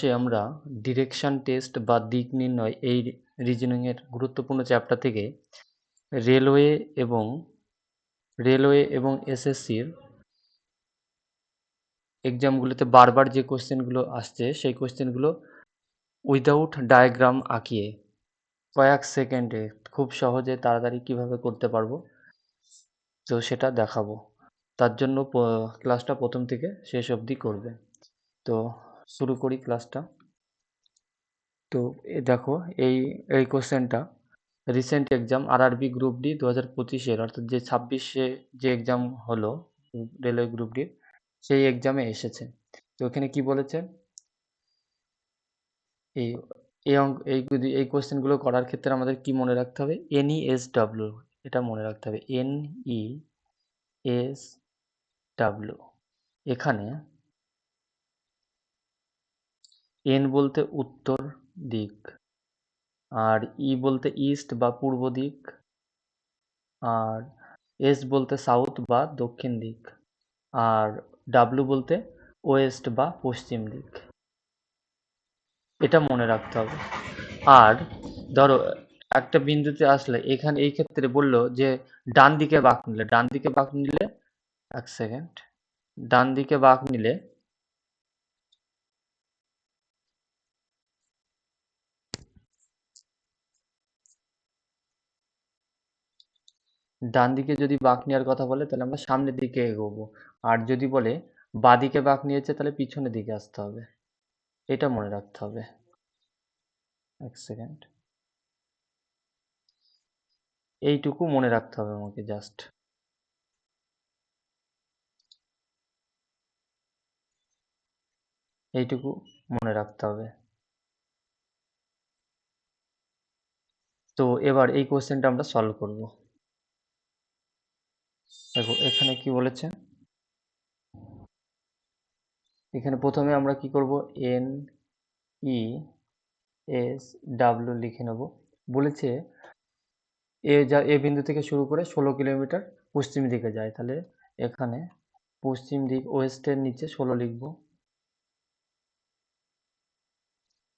ক্লাসে আমরা direction test বা দিক নির্ণয় এই রিজনিংয়ের গুরুত্বপূর্ণ চ্যাপ্টার থেকে রেলওয়ে এবং এসএসসির এক্সামগুলোতে বারবার যে কোশ্চেনগুলো আসছে সেই কোশ্চেনগুলো উইদাউট ডায়াগ্রাম আঁকিয়ে কয়েক সেকেন্ডে খুব সহজে তাড়াতাড়ি কিভাবে করতে পারবো তো সেটা দেখাবো। তার জন্য ক্লাসটা প্রথম থেকে শেষ অবধি করবে। তো শুরু করি ক্লাসটা। তো দেখো এই কোশ্চেনটা recent exam RRB group D 2025-এর অর্থাৎ যে 26-এ যে এক্সাম হলো রেলওয়ে গ্রুপ ডির সেই এক্সামে এসেছে। তো এখানে কি বলেছে, এই এই কোশ্চেনগুলো করার ক্ষেত্রে আমাদের কি মনে রাখতে হবে, NESW, এটা মনে রাখতে হবে NESW। এখানে এন বলতে উত্তর দিক, আর বলতে ইস্ট বা পূর্ব দিক, আর এস বলতে সাউথ বা দক্ষিণ দিক, আর ডাব্লু বলতে ওয়েস্ট বা পশ্চিম দিক। এটা মনে রাখতে হবে। আর ধরো একটা বিন্দুতে আসলে এখানে এই ক্ষেত্রে বললো যে ডান দিকে বাঁক নিলে এক সেকেন্ড, ডান দিকে বাঁক নিলে ডান দিকে যদি বাঁক নেওয়ার কথা বলে তাহলে আমরা সামনের দিকে এগোবো, আর যদি বলে বাঁ দিকে বাঁক নিয়েছে তাহলে পিছনের দিকে আসতে হবে। এটা মনে রাখতে হবে। এক সেকেন্ড, এইটুকু মনে রাখতে হবে আমাকে, জাস্ট এইটুকু মনে রাখতে হবে। তো এবার এই কোশ্চেনটা আমরা সলভ করব। দেখো এখানে কি বলেছে, এখানে প্রথমে আমরা কি করব, NESW লিখে নেব। বলেছে এ বিন্দু থেকে শুরু করে 16 কিলোমিটার পশ্চিম দিকে যায়, তাহলে এখানে পশ্চিম দিক ওয়েস্টের নিচে 16 লিখব।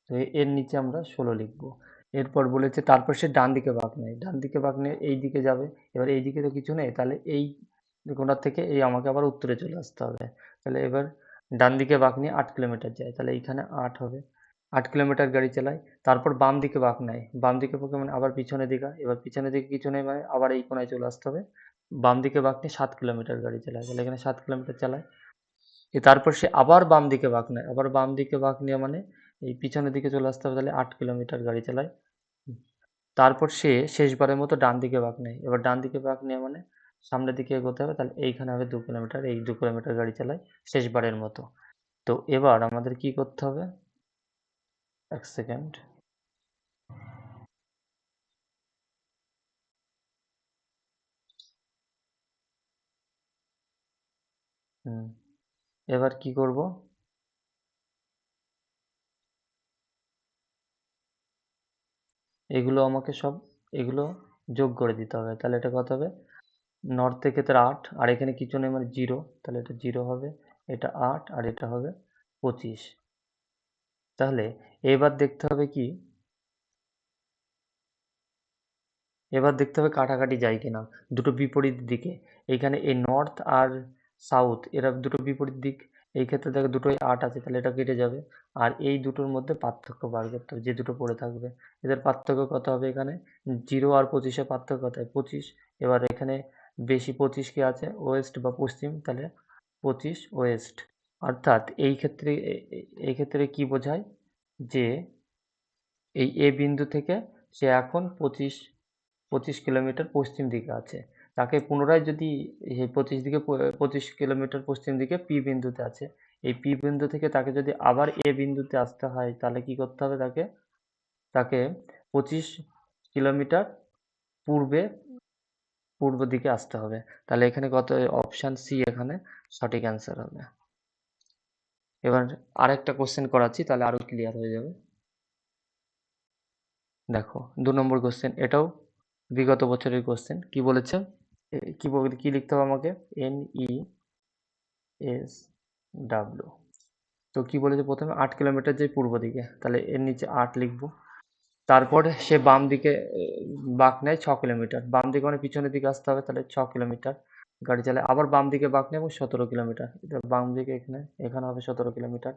তো এর নিচে আমরা 16 লিখব। এরপর বলেছে তারপর সে ডান দিকে বাঁক নেয়, এই দিকে যাবে। এবার এই দিকে তো কিছু নেই, তাহলে এই কোণার থেকে আমাকে আবার উত্তরে চলে আসতে হবে। তাহলে এবার ডান দিকে বাঁক নিয়ে 8 কিলোমিটার যায়, তাহলে এইখানে 8 হবে। 8 কিলোমিটার গাড়ি চালায়, তারপর বাম দিকে বাঁক নেয়, বাম দিকে বাঁকে মানে আবার পিছনের দিকে, এবার পিছনের দিকে কিছু নেই মানে আবার এই কোণায় চলে আসতে হবে। বাম দিকে বাঁক নিয়ে 7 কিলোমিটার গাড়ি চালায়, তাহলে এখানে 7 কিলোমিটার চালায়। তারপর সে আবার বাম দিকে বাঁক নেয়, আবার বাম দিকে বাঁক নেওয়া মানে এই পিছনের দিকে চলে আসতে হবে, তাহলে 8 কিলোমিটার গাড়ি চালায়। তারপর সে শেষবারের মতো ডান দিকে বাঁক নেয়, এবার ডান দিকে বাঁক নেওয়া মানে সামনের দিকে এগোতে হবে, তাহলে এইখানে হবে 2 কিলোমিটার, এই 2 কিলোমিটার গাড়ি চালায় শেষবারের মতো। তো এবার আমাদের কি করতে হবে, এক সেকেন্ড, এবার কি করব, এগুলো যোগ করে দিতে হবে। তাহলে এটা কত হবে, নর্থ থেকে তার 8, আর এখানে কিছু নেই মানে 0, তাহলে এটা 0 হবে, এটা 8 আর এটা হবে 25। তাহলে এবার দেখতে হবে কি, এবার দেখতে হবে কাটাকাটি যায় কিনা দুটো বিপরীত দিকে। এইখানে এই নর্থ আর সাউথ এরা দুটো বিপরীত দিক, এই ক্ষেত্রে দেখো দুটোই 8 আছে, তাহলে এটা কেটে যাবে। আর এই দুটোর মধ্যে পার্থক্য বার করতে হবে, যে দুটো পড়ে থাকবে এদের পার্থক্য কত হবে, এখানে 0 আর 25-এর পার্থক্য কত হয়, 25। এবার এখানে বেশি 25 কি আছে, ওয়েস্ট বা পশ্চিম, তাহলে 25 ওয়েস্ট। অর্থাৎ এই ক্ষেত্রে কি বোঝায়, যে এই এ বিন্দু থেকে সে এখন 25 কিলোমিটার পশ্চিম দিকে আছে। তাকে পুনরায় যদি এই 25 কিলোমিটার পশ্চিম দিকে পি বিন্দুতে আছে, এই পি বিন্দু থেকে তাকে যদি আবার এ বিন্দুতে আসতে হয়, তাহলে কি করতে হবে, তাকে তাকে 25 কিলোমিটার পূর্ব দিকে আসতে হবে। তাহলে এখানে কত, অপশান সি এখানে সঠিক অ্যান্সার হবে। এবার আরেকটা কোশ্চেন করাচ্ছি, তাহলে আরো ক্লিয়ার হয়ে যাবে। দেখো 2 নম্বর কোশ্চেন, এটাও বিগত বছরের কোশ্চেন। কি বলেছে, কি লিখতে হবে আমাকে, NESW। তো কি বলেছে প্রথমে 8 কিলোমিটার যে পূর্ব দিকে, তাহলে এর নিচে 8 লিখবো। তারপরে সে বাম দিকে বাঁক নেয় 6 কিলোমিটার, বাম দিকে মানে পিছনের দিকে আসতে হবে, তাহলে 6 কিলোমিটার গাড়ি চালায়। আবার বাম দিকে বাঁক নেয় এবং 17 কিলোমিটার, এটা বাম দিকে এখানে এখানে হবে 17 কিলোমিটার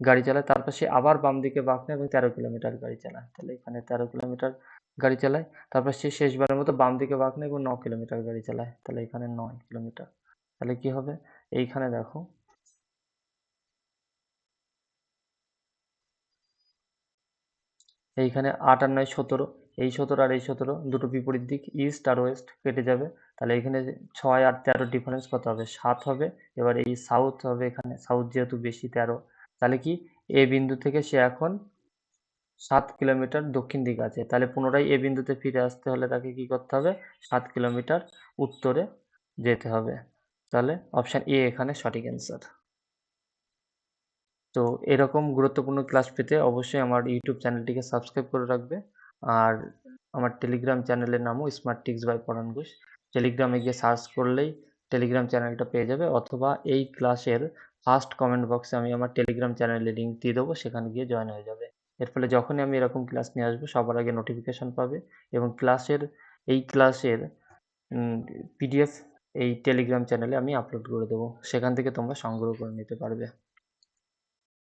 গাড়ি চালায়। তারপর সে আবার বাম দিকে বাঁক নেয় এবং 13 কিলোমিটার গাড়ি চালায়, তাহলে এখানে 13 কিলোমিটার গাড়ি চালায়। তারপর সে শেষবারের মতো বাম দিকে বাঁক নেয় এবং 9 কিলোমিটার গাড়ি চালায়, তাহলে এখানে 9 কিলোমিটার। তাহলে কি হবে, এইখানে দেখো এইখানে 8 আর 9 17, এই 17 আর এই 17 দুটো বিপরীত দিক, ইস্ট আর ওয়েস্ট কেটে যাবে। তাহলে এখানে 6 আর 13 ডিফারেন্স কত হবে, 7 হবে। এবার এই সাউথ হবে, এখানে সাউথ যেহেতু বেশি 13, তাহলে কি এ বিন্দু থেকে সে এখন 7 কিলোমিটার দক্ষিণ দিকে আছে, তাহলে পুনরায় এ বিন্দুতে ফিরে আসতে হলে তাকে কি করতে হবে, 7 কিলোমিটার উত্তরে যেতে হবে। তাহলে অপশান এ এখানে সঠিক অ্যান্সার। তো এরকম গুরুত্বপূর্ণ ক্লাস পেতে অবশ্যই আমার ইউটিউব চ্যানেলটিকে সাবস্ক্রাইব করে রাখবে। আর আমার টেলিগ্রাম চ্যানেলের নামও স্মার্ট টিক্স বাই পরাণ ঘোষ। টেলিগ্রামে গিয়ে সার্চ করলেই টেলিগ্রাম চ্যানেলটা পেয়ে যাবে, অথবা এই ক্লাসের ফার্স্ট কমেন্ট বক্সে আমি আমার টেলিগ্রাম চ্যানেলের লিঙ্ক দিয়ে দেবো, সেখানে গিয়ে জয়েন হয়ে যাবে। এর ফলে যখনই আমি এরকম ক্লাস নিয়ে আসবো সবার আগে নোটিফিকেশন পাবে, এবং এই ক্লাসের পিডিএফ এই টেলিগ্রাম চ্যানেলে আমি আপলোড করে দেবো, সেখান থেকে তোমরা সংগ্রহ করে নিতে পারবে।